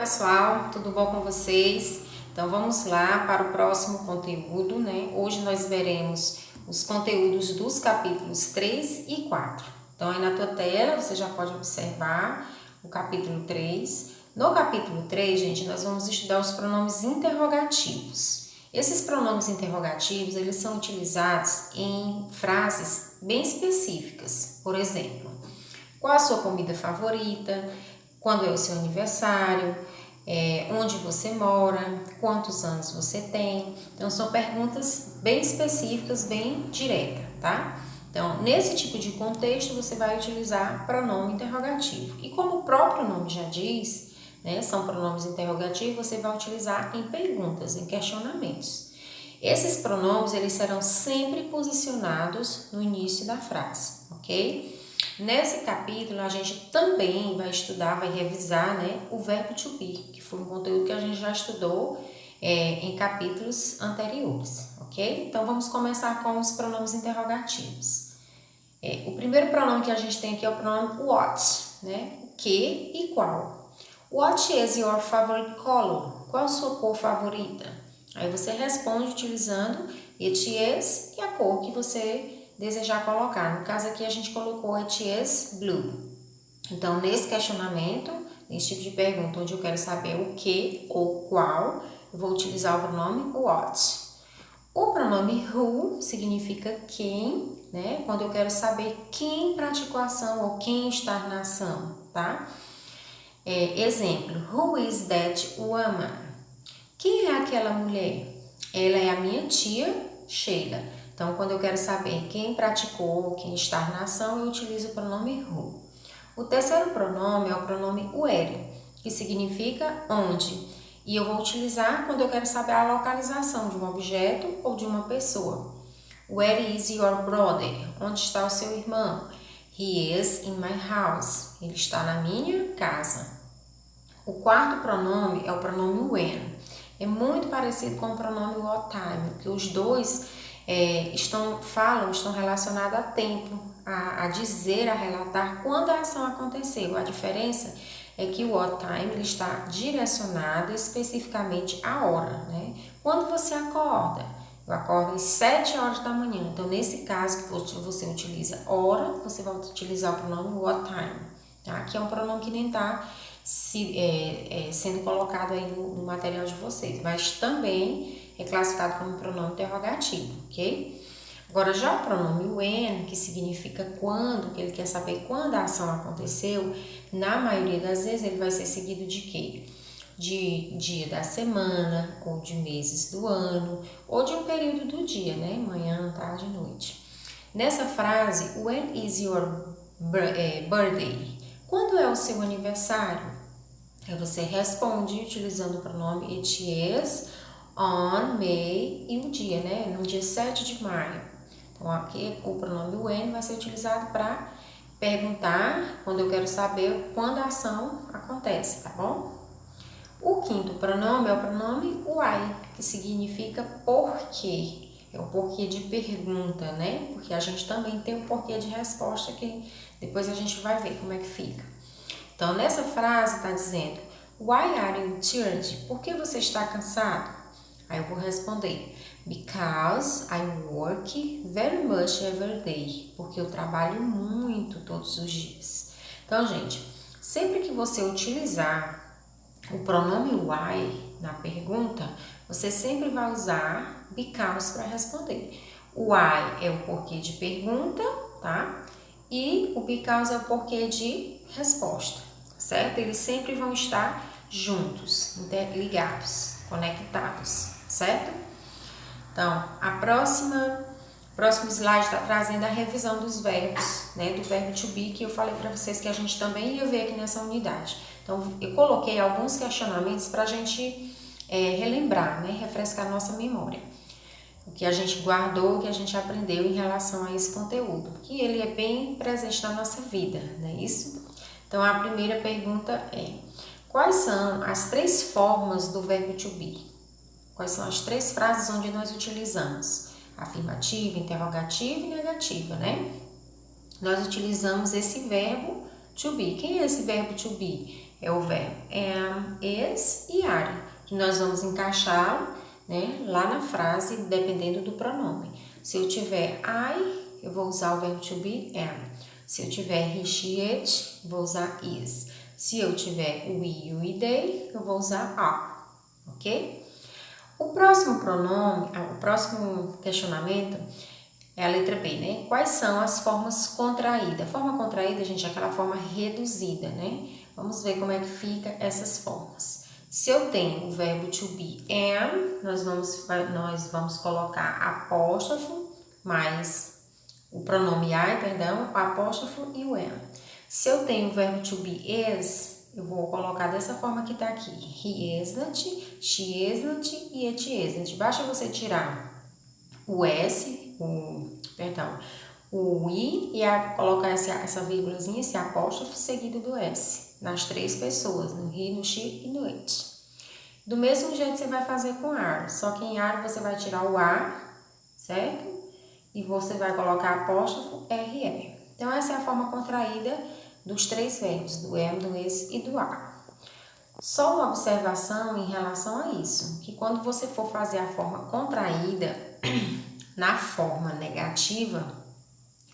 Pessoal, tudo bom com vocês? Então vamos lá para o próximo conteúdo, né? Hoje nós veremos os conteúdos dos capítulos 3 e 4. Então aí na tua tela você já pode observar o capítulo 3. No capítulo 3, gente, nós vamos estudar os pronomes interrogativos. Esses pronomes interrogativos, eles são utilizados em frases bem específicas. Por exemplo, qual a sua comida favorita? Quando é o seu aniversário? Onde você mora? Quantos anos você tem? Então, são perguntas bem específicas, bem diretas, tá? Então, nesse tipo de contexto, você vai utilizar pronome interrogativo. E como o próprio nome já diz, né, são pronomes interrogativos, você vai utilizar em perguntas, em questionamentos. Esses pronomes, eles serão sempre posicionados no início da frase, ok? Nesse capítulo, a gente também vai estudar, vai revisar, né, o verbo to be, que foi um conteúdo que a gente já estudou em capítulos anteriores, ok? Então, vamos começar com os pronomes interrogativos. O primeiro pronome que a gente tem aqui é o pronome what, né? O que e qual. What is your favorite color? Qual a sua cor favorita? Aí você responde utilizando it is e a cor que você desejar colocar. No caso aqui a gente colocou it is blue. Então, nesse questionamento, nesse tipo de pergunta onde eu quero saber o que ou qual, eu vou utilizar o pronome what. O pronome who significa quem, né? Quando eu quero saber quem praticou a ação ou quem está na ação, tá? Exemplo, who is that woman? Quem é aquela mulher? Ela é a minha tia Sheila. Então, quando eu quero saber quem praticou, quem está na ação, eu utilizo o pronome who. O terceiro pronome é o pronome where, que significa onde. E eu vou utilizar quando eu quero saber a localização de um objeto ou de uma pessoa. Where is your brother? Onde está o seu irmão? He is in my house. Ele está na minha casa. O quarto pronome é o pronome when. É muito parecido com o pronome what time, porque os dois estão relacionados a tempo, a dizer, a relatar quando a ação aconteceu. A diferença é que o what time ele está direcionado especificamente à hora, né? Quando você acorda? Eu acordo às 7 horas da manhã. Então, nesse caso que você utiliza hora, você vai utilizar o pronome what time, tá? Que é um pronome que nem está sendo colocado aí no material de vocês, mas também é classificado como pronome interrogativo, ok? Agora, já o pronome when, que significa quando, que ele quer saber quando a ação aconteceu, na maioria das vezes ele vai ser seguido de quê? De dia da semana, ou de meses do ano, ou de um período do dia, né? Manhã, tarde, noite. Nessa frase, when is your birthday? Quando é o seu aniversário? Aí você responde utilizando o pronome it is on May e o dia, né? No dia 7 de maio. Então, aqui o pronome when vai ser utilizado para perguntar quando eu quero saber quando a ação acontece, tá bom? O quinto pronome é o pronome why, que significa porquê. É o porquê de pergunta, né? Porque a gente também tem o porquê de resposta que depois a gente vai ver como é que fica. Então, nessa frase está dizendo why are you tired? Por que você está cansado? Aí eu vou responder because I work very much every day. Porque eu trabalho muito todos os dias. Então, gente, sempre que você utilizar o pronome why na pergunta, você sempre vai usar because para responder. O why é o porquê de pergunta, tá? E o because é o porquê de resposta, certo? Eles sempre vão estar juntos, ligados, conectados, certo? Então, o próximo slide está trazendo a revisão dos verbos, né? Do verbo to be, que eu falei para vocês que a gente também ia ver aqui nessa unidade. Então, eu coloquei alguns questionamentos para a gente relembrar, né? Refrescar a nossa memória. O que a gente guardou, o que a gente aprendeu em relação a esse conteúdo, que ele é bem presente na nossa vida, não é isso? Então, a primeira pergunta é: quais são as 3 formas do verbo to be? Quais são as 3 frases onde nós utilizamos? Afirmativa, interrogativa e negativa, né? Nós utilizamos esse verbo to be. Quem é esse verbo to be? é o verbo am, is e are, que nós vamos encaixá-lo, né, lá na frase, dependendo do pronome. Se eu tiver I, eu vou usar o verbo to be, am. Se eu tiver he, she, it, vou usar is. Se eu tiver we, you e they, eu vou usar are, ok? O próximo pronome, o próximo questionamento é a letra B, né? Quais são as formas contraídas? A forma contraída, gente, é aquela forma reduzida, né? Vamos ver como é que fica essas formas. Se eu tenho o verbo to be am, nós vamos colocar apóstrofo mais o pronome I, perdão, o apóstrofo e o am. Se eu tenho o verbo to be is, eu vou colocar dessa forma que tá aqui. He isn't, she isn't e it isn't. Basta você tirar o S, o I e colocar essa vírgulazinha, esse apóstrofo seguido do S, nas três pessoas, no he, no she e no it. Do mesmo jeito você vai fazer com are, só que em are você vai tirar o A, certo? E você vai colocar apóstrofo RE. Então essa é a forma contraída dos três verbos, do am, do is e do are. Só uma observação em relação a isso, que quando você for fazer a forma contraída na forma negativa,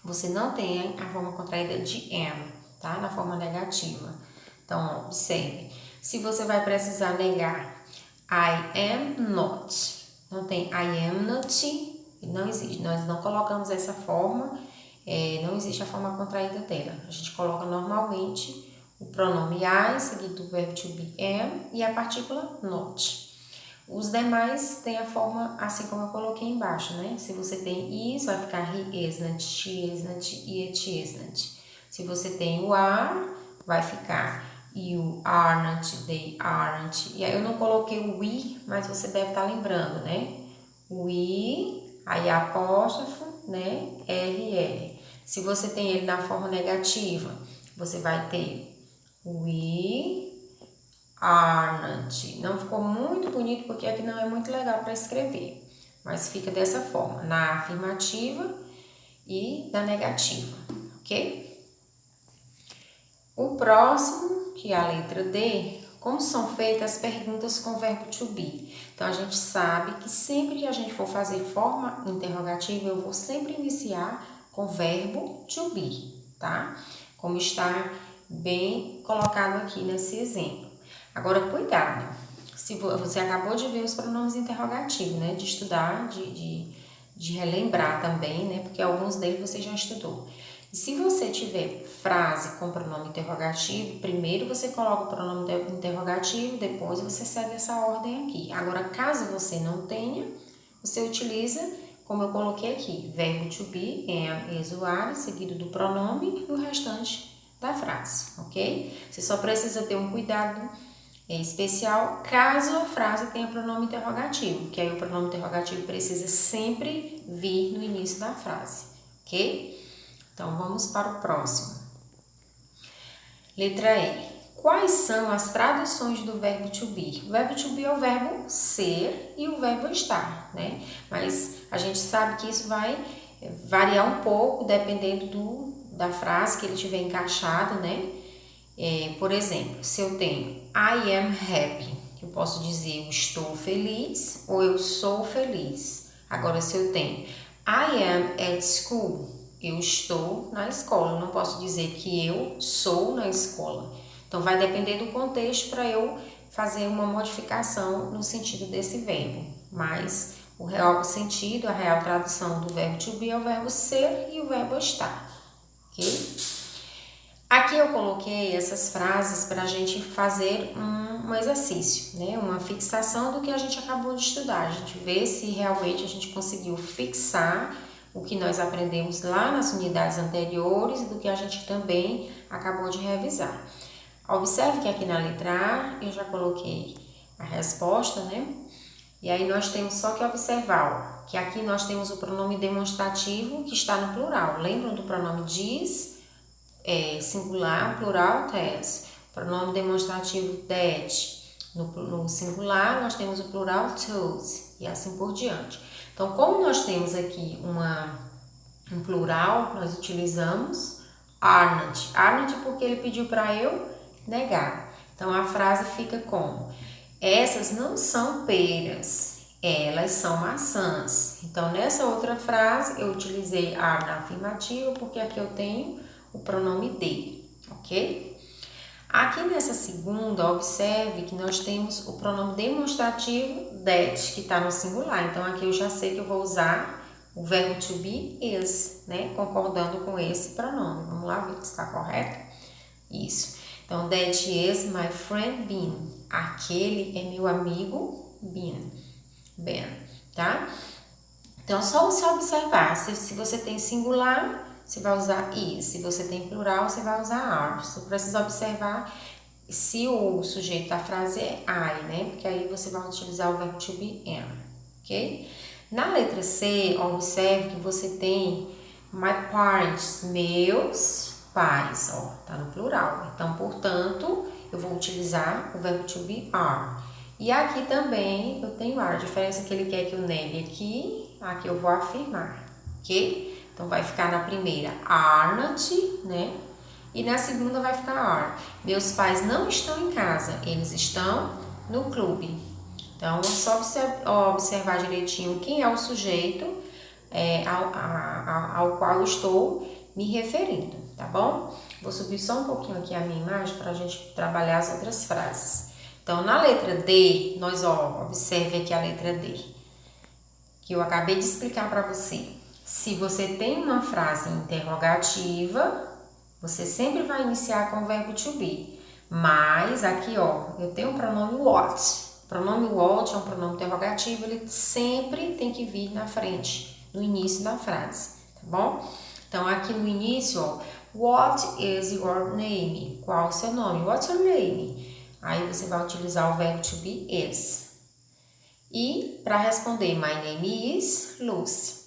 você não tem a forma contraída de am, tá? Na forma negativa. Então, observe. Se você vai precisar negar I am not, não tem I am not, não existe. Nós não colocamos essa forma, não existe a forma contraída dela. A gente coloca normalmente o pronome I, seguido do verbo to be am e a partícula not. Os demais têm a forma assim como eu coloquei embaixo, né? Se você tem is, vai ficar he isn't, she isn't e it isn't. Se você tem o are, vai ficar you aren't, they aren't. E aí eu não coloquei o we, mas você deve estar lembrando, né? We, aí apóstrofo, né? RR. Se você tem ele na forma negativa, você vai ter we aren't. Não ficou muito bonito porque aqui não é muito legal para escrever, mas fica dessa forma, na afirmativa e na negativa, ok? O próximo, que é a letra D, como são feitas as perguntas com o verbo to be. Então, a gente sabe que sempre que a gente for fazer forma interrogativa, eu vou sempre iniciar com o verbo to be, tá? Como está bem colocado aqui nesse exemplo. Agora, cuidado, se você acabou de ver os pronomes interrogativos, né? De estudar, de relembrar também, né? Porque alguns deles você já estudou. E se você tiver frase com pronome interrogativo, primeiro você coloca o pronome interrogativo, depois você segue essa ordem aqui. Agora, caso você não tenha, você utiliza, como eu coloquei aqui, verbo to be, am, is, are, seguido do pronome e o restante da frase, ok? Você só precisa ter um cuidado especial caso a frase tenha pronome interrogativo, que aí o pronome interrogativo precisa sempre vir no início da frase, ok? Então, vamos para o próximo. Letra E. Quais são as traduções do verbo to be? O verbo to be é o verbo ser e o verbo estar, né? Mas a gente sabe que isso vai variar um pouco dependendo da frase que ele tiver encaixado, né? Por exemplo, se eu tenho I am happy, eu posso dizer eu estou feliz ou eu sou feliz. Agora, se eu tenho I am at school, eu estou na escola, eu não posso dizer que eu sou na escola. Então, vai depender do contexto para eu fazer uma modificação no sentido desse verbo. Mas o real sentido, a real tradução do verbo to be é o verbo ser e o verbo estar, ok? Aqui eu coloquei essas frases para a gente fazer um exercício, né? Uma fixação do que a gente acabou de estudar. A gente vê se realmente a gente conseguiu fixar o que nós aprendemos lá nas unidades anteriores e do que a gente também acabou de revisar. Observe que aqui na letra A eu já coloquei a resposta, né? E aí nós temos só que observar, ó, que aqui nós temos o pronome demonstrativo que está no plural. Lembram do pronome diz? Singular, plural, thes. Pronome demonstrativo that. No singular, nós temos o plural told e assim por diante. Então, como nós temos aqui um plural, nós utilizamos aren't. Aren't porque ele pediu para eu negar. Então, a frase fica como: essas não são peras, elas são maçãs. Então, nessa outra frase, eu utilizei are na afirmativa, porque aqui eu tenho o pronome they, ok? Aqui nessa segunda, observe que nós temos o pronome demonstrativo that, que está no singular. Então, aqui eu já sei que eu vou usar o verbo to be is, né? Concordando com esse pronome. Vamos lá ver se está correto? Isso. Então, that is my friend Ben. Aquele é meu amigo Ben, tá? Então, só você observar. Se você tem singular, você vai usar is. Se você tem plural, você vai usar are. Você precisa observar se o sujeito da frase é I, né? Porque aí você vai utilizar o verbo to be am, ok? Na letra C, observe que você tem my parents, meus pais, ó, tá no plural. Então, portanto, eu vou utilizar o verbo to be are. E aqui também eu tenho are. A diferença é que ele quer que eu negue aqui eu vou afirmar, ok? Então, vai ficar na primeira are not, né? E na segunda vai ficar are. Meus pais não estão em casa, eles estão no clube. Então, é só observar direitinho quem é o sujeito ao qual eu estou me referindo, tá bom? Vou subir só um pouquinho aqui a minha imagem para a gente trabalhar as outras frases. Então, na letra D, nós observe aqui a letra D, que eu acabei de explicar para você. Se você tem uma frase interrogativa, você sempre vai iniciar com o verbo to be. Mas aqui, ó, eu tenho o pronome what. O pronome what é um pronome interrogativo, ele sempre tem que vir na frente, no início da frase, tá bom? Então, aqui no início, ó, what is your name? Qual o seu nome? What's your name? Aí você vai utilizar o verbo to be is. E para responder, my name is Lucy.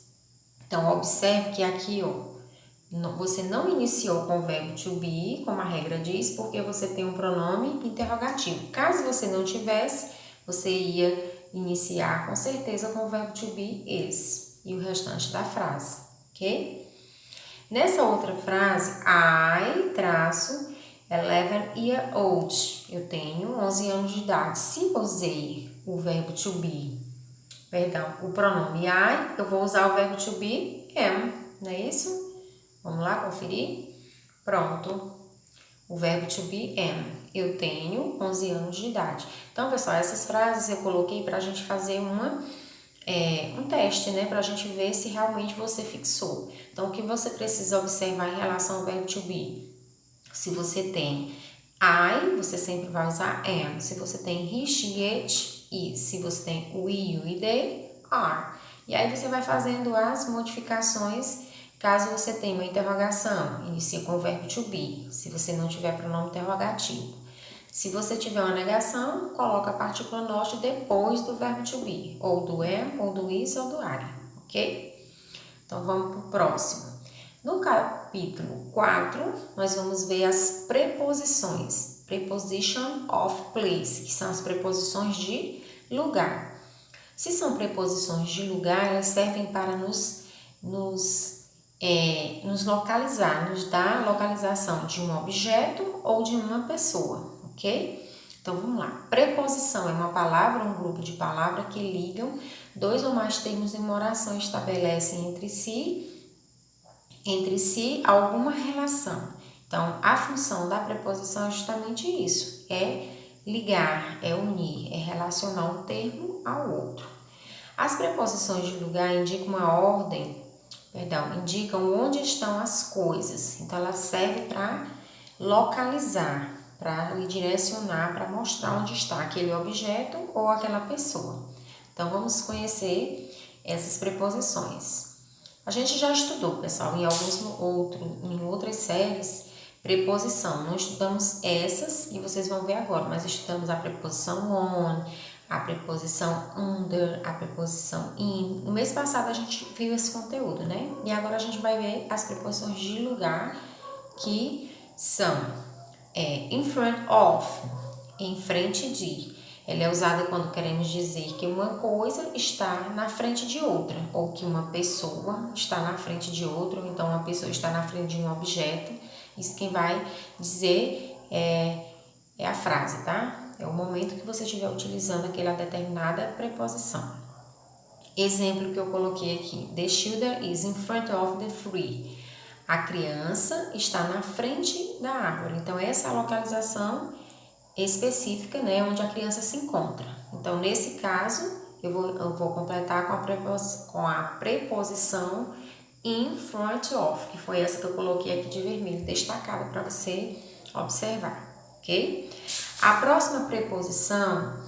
Então, observe que aqui, ó, você não iniciou com o verbo to be, como a regra diz, porque você tem um pronome interrogativo. Caso você não tivesse, você ia iniciar com certeza com o verbo to be is e o restante da frase, ok? Nessa outra frase, I, 11-year-old, eu tenho 11 anos de idade. Se eu usei o verbo to be, o pronome I, eu vou usar o verbo to be am, não é isso? Vamos lá conferir? Pronto. O verbo to be am. Eu tenho 11 anos de idade. Então, pessoal, essas frases eu coloquei para a gente fazer um teste, né? Para a gente ver se realmente você fixou. Então, o que você precisa observar em relação ao verbo to be? Se você tem I, você sempre vai usar am. Se você tem he, she, it, is. Se você tem we, you e they, are. E aí você vai fazendo as modificações. Caso você tenha uma interrogação, inicia com o verbo to be, se você não tiver pronome interrogativo. Se você tiver uma negação, coloca a partícula not depois do verbo to be, ou do am, ou do is, ou do are, ok? Então, vamos para o próximo. No capítulo 4, nós vamos ver as preposições. Preposition of place, que são as preposições de lugar. Se são preposições de lugar, elas servem para nos localizar, nos dar a localização de um objeto ou de uma pessoa, ok? Então, vamos lá. Preposição é uma palavra, um grupo de palavras que ligam dois ou mais termos em uma oração e estabelecem entre si alguma relação. Então, a função da preposição é justamente isso, é ligar, é unir, é relacionar um termo ao outro. As preposições de lugar indicam indicam onde estão as coisas. Então, ela serve para localizar, para lhe direcionar, para mostrar onde está aquele objeto ou aquela pessoa. Então, vamos conhecer essas preposições. A gente já estudou, pessoal, em outras séries, preposição. Não estudamos essas e vocês vão ver agora, mas estudamos a preposição on, a preposição under, a preposição in. No mês passado a gente viu esse conteúdo, né? E agora a gente vai ver as preposições de lugar, que são in front of, em frente de. Ela é usada quando queremos dizer que uma coisa está na frente de outra, ou que uma pessoa está na frente de outra, ou então uma pessoa está na frente de um objeto. Isso quem vai dizer é a frase, tá? É o momento que você estiver utilizando aquela determinada preposição. Exemplo que eu coloquei aqui. The children is in front of the tree. A criança está na frente da árvore. Então, essa é a localização específica, né, onde a criança se encontra. Então, nesse caso, eu vou completar com a preposição in front of, que foi essa que eu coloquei aqui de vermelho, destacada para você observar, ok? A próxima preposição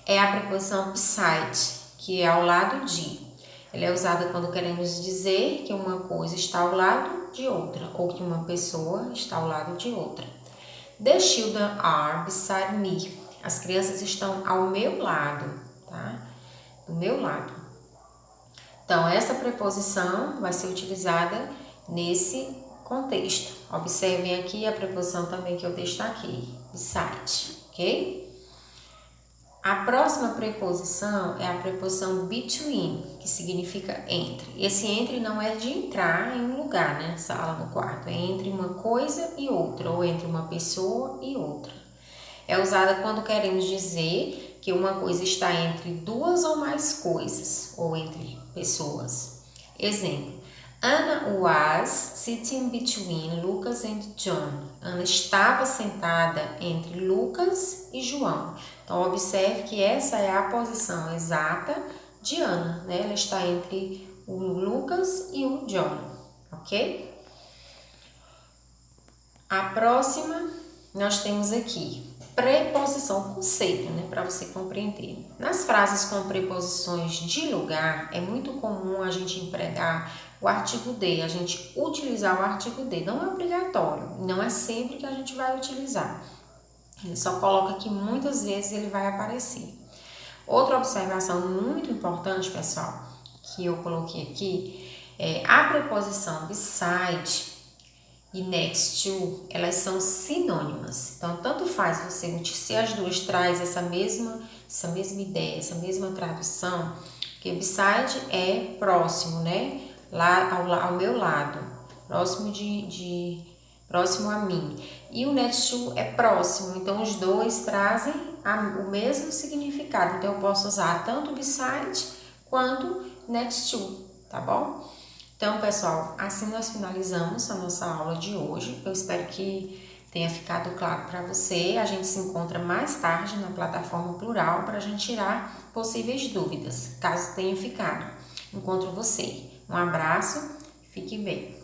é a preposição beside, que é ao lado de. Ela é usada quando queremos dizer que uma coisa está ao lado de outra, ou que uma pessoa está ao lado de outra. The children are beside me. As crianças estão ao meu lado, tá? Do meu lado. Então, essa preposição vai ser utilizada nesse contexto. Observem aqui a preposição também que eu destaquei, beside, ok? A próxima preposição é a preposição between, que significa entre. Esse entre não é de entrar em um lugar, né? Sala, no quarto. É entre uma coisa e outra, ou entre uma pessoa e outra. É usada quando queremos dizer que uma coisa está entre duas ou mais coisas, ou entre pessoas. Exemplo. Anna was sitting between Lucas and John. Ana estava sentada entre Lucas e João. Então, observe que essa é a posição exata de Ana, né? Ela está entre o Lucas e o John, ok? A próxima, nós temos aqui preposição, conceito, né? Para você compreender. Nas frases com preposições de lugar, é muito comum a gente empregar o artigo de, a gente utilizar o artigo de. Não é obrigatório, não é sempre que a gente vai utilizar. Ele só coloca que muitas vezes ele vai aparecer. Outra observação muito importante, pessoal, que eu coloquei aqui, é a preposição beside e next to, elas são sinônimas. Então, tanto faz você, se as duas traz essa mesma ideia, essa mesma tradução, porque beside é próximo, né? Lá ao meu lado, próximo a mim. E o next to é próximo, então os dois trazem o mesmo significado. Então, eu posso usar tanto beside quanto next to, tá bom? Então, pessoal, assim nós finalizamos a nossa aula de hoje. Eu espero que tenha ficado claro para você. A gente se encontra mais tarde na plataforma Plural para a gente tirar possíveis dúvidas, caso tenha ficado. Encontro você. Um abraço, fique bem.